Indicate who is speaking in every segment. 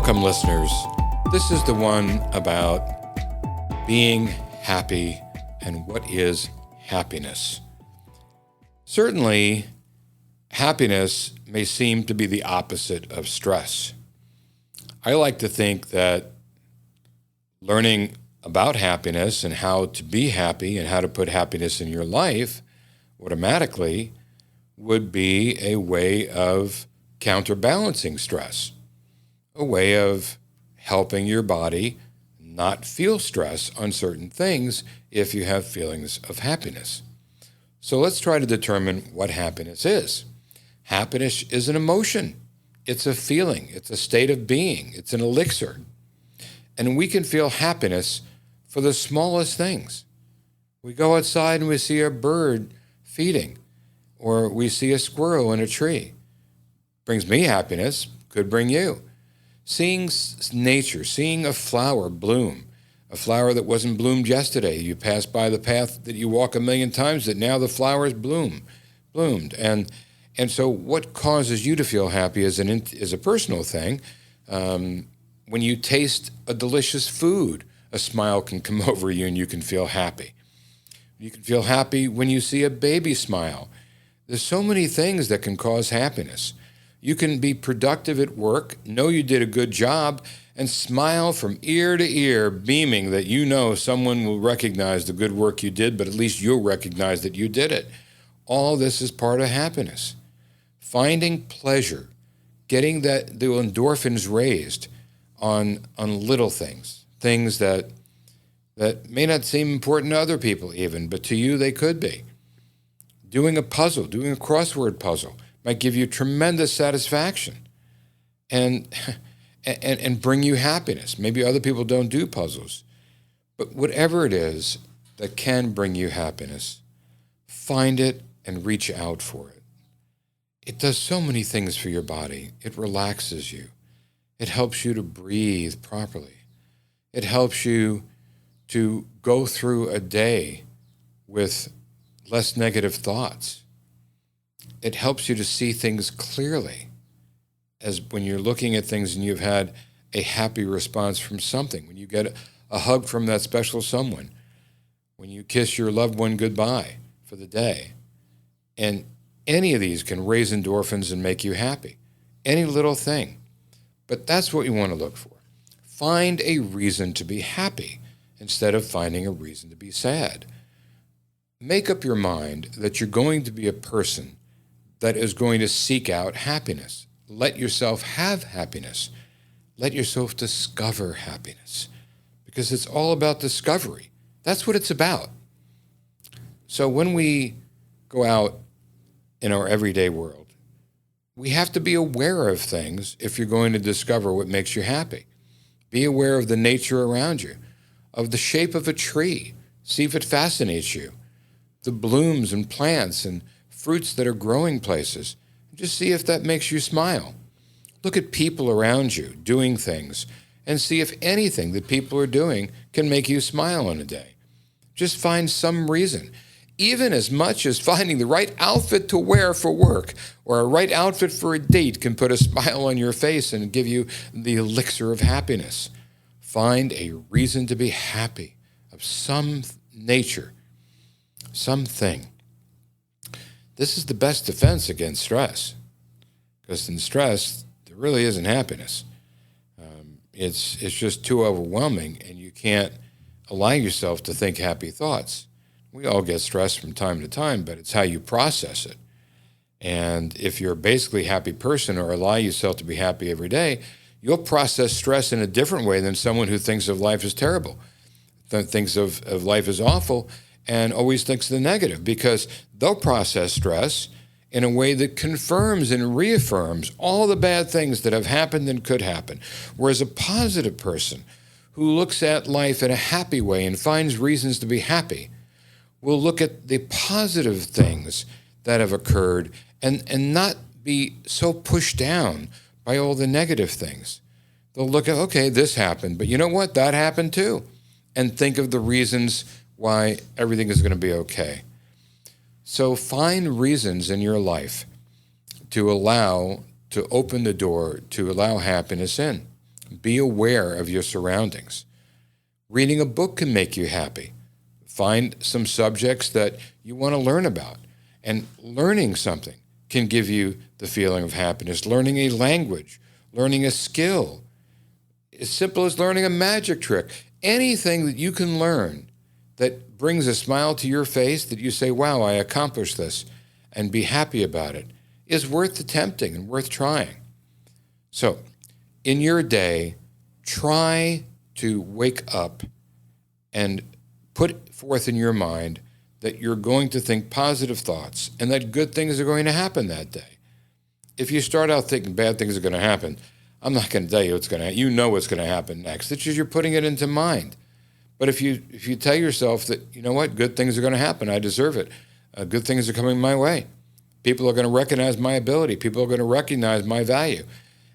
Speaker 1: Welcome, listeners. This is the one about being happy and what is happiness. Certainly, happiness may seem to be the opposite of stress. I like to think that learning about happiness and how to be happy and how to put happiness in your life automatically would be a way of counterbalancing stress, a way of helping your body not feel stress on certain things if you have feelings of happiness. So let's try to determine what happiness is. Happiness is an emotion. It's a feeling. It's a state of being. It's an elixir. And we can feel happiness for the smallest things. We go outside and we see a bird feeding, or we see a squirrel in a tree. Brings me happiness, could bring you. Seeing nature, seeing a flower bloom, a flower that wasn't bloomed yesterday. You pass by the path that you walk a million times that now the flowers bloomed. And so what causes you to feel happy is a personal thing. When you taste a delicious food, a smile can come over you and you can feel happy. You can feel happy when you see a baby smile. There's so many things that can cause happiness. You can be productive at work, know you did a good job, and smile from ear to ear, beaming that you know someone will recognize the good work you did, but at least you'll recognize that you did it. All this is part of happiness. Finding pleasure, getting the endorphins raised on little things that may not seem important to other people even, but to you they could be. Doing a puzzle, doing a crossword puzzle, might give you tremendous satisfaction and bring you happiness. Maybe other people don't do puzzles, but whatever it is that can bring you happiness, find it and reach out for it. It does so many things for your body. It relaxes you. It helps you to breathe properly. It helps you to go through a day with less negative thoughts. It helps you to see things clearly, as when you're looking at things and you've had a happy response from something, when you get a hug from that special someone, when you kiss your loved one goodbye for the day. And any of these can raise endorphins and make you happy. Any little thing. But that's what you want to look for. Find a reason to be happy instead of finding a reason to be sad. Make up your mind that you're going to be a person that is going to seek out happiness. Let yourself have happiness. Let yourself discover happiness, because it's all about discovery. That's what it's about. So when we go out in our everyday world, we have to be aware of things if you're going to discover what makes you happy. Be aware of the nature around you, of the shape of a tree. See if it fascinates you. The blooms and plants and fruits that are growing places. Just see if that makes you smile. Look at people around you doing things and see if anything that people are doing can make you smile in a day. Just find some reason, even as much as finding the right outfit to wear for work or a right outfit for a date can put a smile on your face and give you the elixir of happiness. Find a reason to be happy of some nature, something. This is the best defense against stress, because in stress, there really isn't happiness. It's just too overwhelming, and you can't allow yourself to think happy thoughts. We all get stressed from time to time, but it's how you process it. And if you're basically a happy person or allow yourself to be happy every day, you'll process stress in a different way than someone who thinks of life as terrible, thinks of life as awful, and always thinks the negative, because they'll process stress in a way that confirms and reaffirms all the bad things that have happened and could happen. Whereas a positive person who looks at life in a happy way and finds reasons to be happy will look at the positive things that have occurred and not be so pushed down by all the negative things. They'll look at, okay, this happened, but you know what? That happened too. And think of the reasons why everything is going to be okay. So find reasons in your life to open the door to allow happiness in. Be aware of your surroundings. Reading a book can make you happy. Find some subjects that you want to learn about. And learning something can give you the feeling of happiness. Learning a language, learning a skill, as simple as learning a magic trick. Anything that you can learn that brings a smile to your face, that you say, wow, I accomplished this, and be happy about it, is worth attempting and worth trying. So, in your day, try to wake up and put forth in your mind that you're going to think positive thoughts and that good things are going to happen that day. If you start out thinking bad things are going to happen, I'm not going to tell you what's going to happen. You know what's going to happen next. It's just you're putting it into mind. But if you tell yourself that, you know what, good things are going to happen, I deserve it. Good things are coming my way. People are going to recognize my ability. People are going to recognize my value.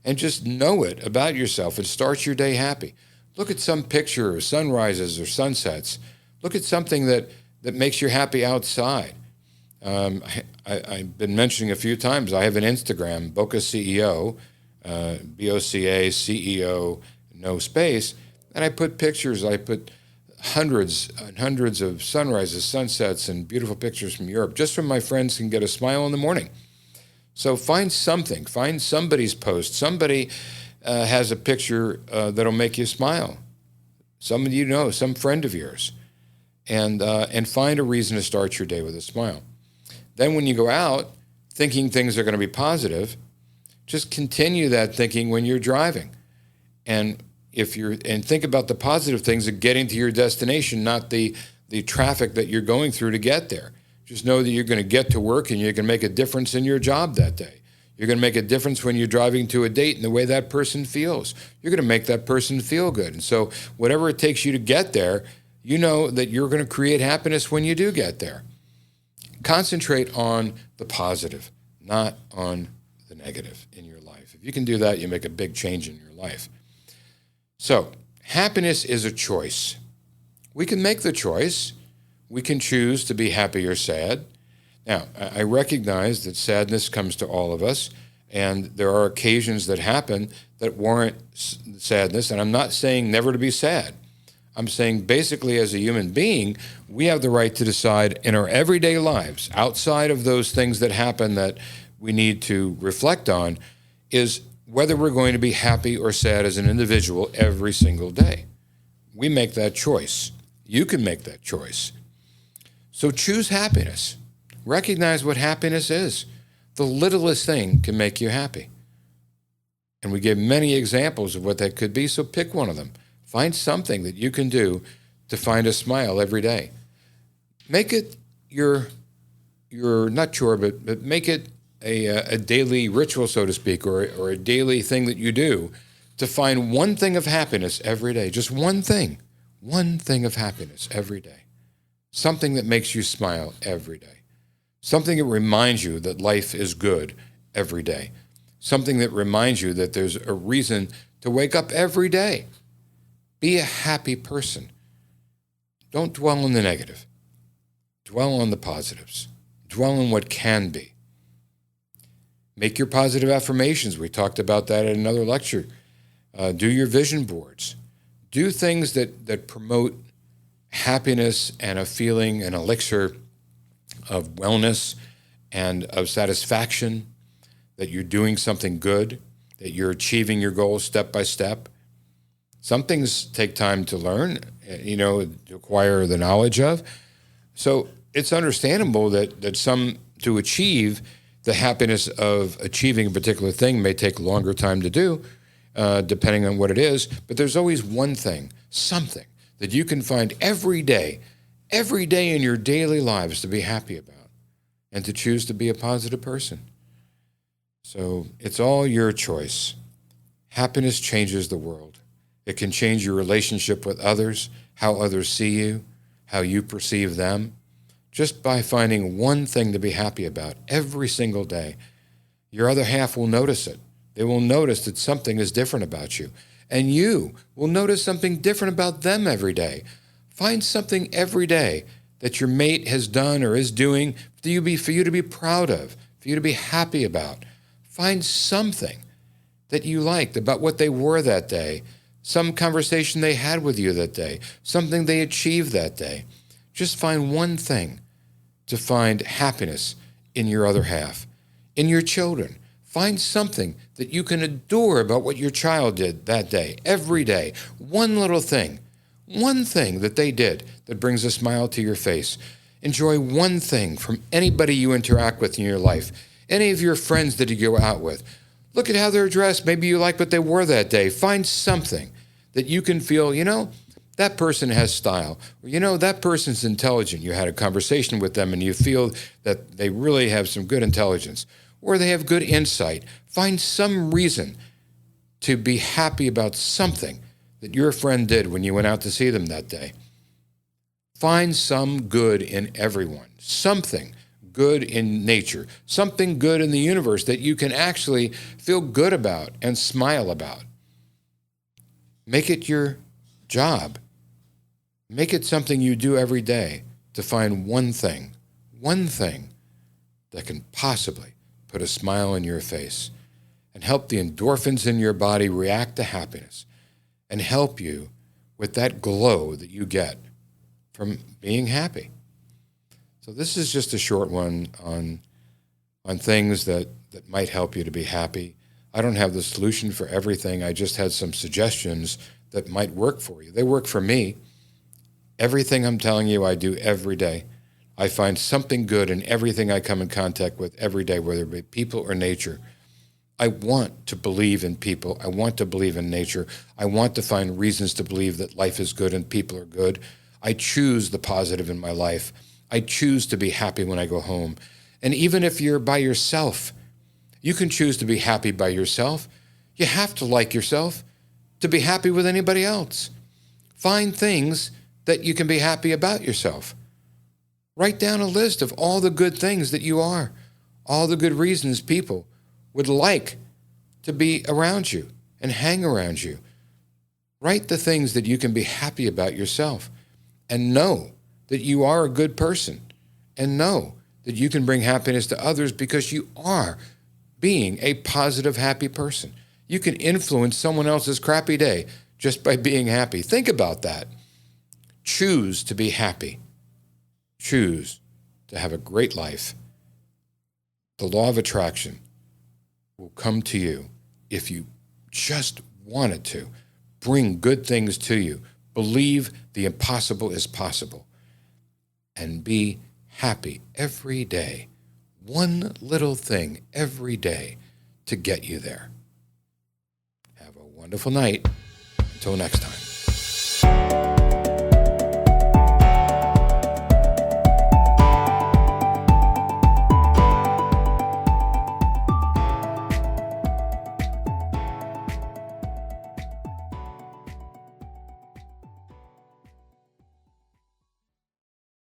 Speaker 1: And just know it about yourself and start your day happy. Look at some picture or sunrises or sunsets. Look at something that makes you happy outside. I've been mentioning a few times, I have an Instagram, Boca CEO, BOCA CEO, no space, and I put pictures. I put hundreds and hundreds of sunrises, sunsets, and beautiful pictures from Europe, just so my friends can get a smile in the morning. So find something. Find somebody's post. Somebody has a picture that'll make you smile. Somebody you know, some friend of yours. And find a reason to start your day with a smile. Then when you go out thinking things are going to be positive, just continue that thinking when you're driving. And think about the positive things of getting to your destination, not the traffic that you're going through to get there. Just know that you're going to get to work and you're going to make a difference in your job that day. You're going to make a difference when you're driving to a date and the way that person feels. You're going to make that person feel good. And so whatever it takes you to get there, you know that you're going to create happiness when you do get there. Concentrate on the positive, not on the negative in your life. If you can do that, you make a big change in your life. So, happiness is a choice. We can make the choice. We can choose to be happy or sad. Now, I recognize that sadness comes to all of us, and there are occasions that happen that warrant sadness, and I'm not saying never to be sad. I'm saying basically as a human being, we have the right to decide in our everyday lives, outside of those things that happen that we need to reflect on, is whether we're going to be happy or sad as an individual every single day. We make that choice. You can make that choice. So choose happiness. Recognize what happiness is. The littlest thing can make you happy. And we give many examples of what that could be, so pick one of them. Find something that you can do to find a smile every day. Make it your not chore, but make it a daily ritual, so to speak, or a daily thing that you do to find one thing of happiness every day. Just one thing of happiness every day. Something that makes you smile every day. Something that reminds you that life is good every day. Something that reminds you that there's a reason to wake up every day. Be a happy person. Don't dwell on the negative. Dwell on the positives. Dwell on what can be. Make your positive affirmations. We talked about that in another lecture. Do your vision boards. Do things that promote happiness and a feeling, an elixir of wellness and of satisfaction, that you're doing something good, that you're achieving your goals step by step. Some things take time to learn, to acquire the knowledge of. So it's understandable that some, to achieve the happiness of achieving a particular thing, may take a longer time to do, depending on what it is. But there's always one thing, something that you can find every day in your daily lives to be happy about and to choose to be a positive person. So it's all your choice. Happiness changes the world. It can change your relationship with others, how others see you, how you perceive them. Just by finding one thing to be happy about every single day, your other half will notice it. They will notice that something is different about you. And you will notice something different about them every day. Find something every day that your mate has done or is doing for you to be proud of, for you to be happy about. Find something that you liked about what they were that day, some conversation they had with you that day, something they achieved that day. Just find one thing to find happiness in your other half, in your children. Find something that you can adore about what your child did that day, every day. One little thing, one thing that they did that brings a smile to your face. Enjoy one thing from anybody you interact with in your life, any of your friends that you go out with. Look at how they're dressed. Maybe you like what they wore that day. Find something that you can feel, that person has style. Or, that person's intelligent. You had a conversation with them and you feel that they really have some good intelligence or they have good insight. Find some reason to be happy about something that your friend did when you went out to see them that day. Find some good in everyone, something good in nature, something good in the universe that you can actually feel good about and smile about. Make it your job. Make it something you do every day to find one thing that can possibly put a smile on your face and help the endorphins in your body react to happiness and help you with that glow that you get from being happy. So this is just a short one on things that might help you to be happy. I don't have the solution for everything. I just had some suggestions that might work for you. They work for me. Everything I'm telling you, I do every day. I find something good in everything I come in contact with every day, whether it be people or nature. I want to believe in people. I want to believe in nature. I want to find reasons to believe that life is good and people are good. I choose the positive in my life. I choose to be happy when I go home. And even if you're by yourself, you can choose to be happy by yourself. You have to like yourself to be happy with anybody else. Find things that you can be happy about yourself. Write down a list of all the good things that you are, all the good reasons people would like to be around you and hang around you. Write the things that you can be happy about yourself and know that you are a good person and know that you can bring happiness to others because you are being a positive, happy person. You can influence someone else's crappy day just by being happy. Think about that. Choose to be happy. Choose to have a great life. The law of attraction will come to you if you just want it to. Bring good things to you. Believe the impossible is possible. And be happy every day. One little thing every day to get you there. Have a wonderful night. Until next time.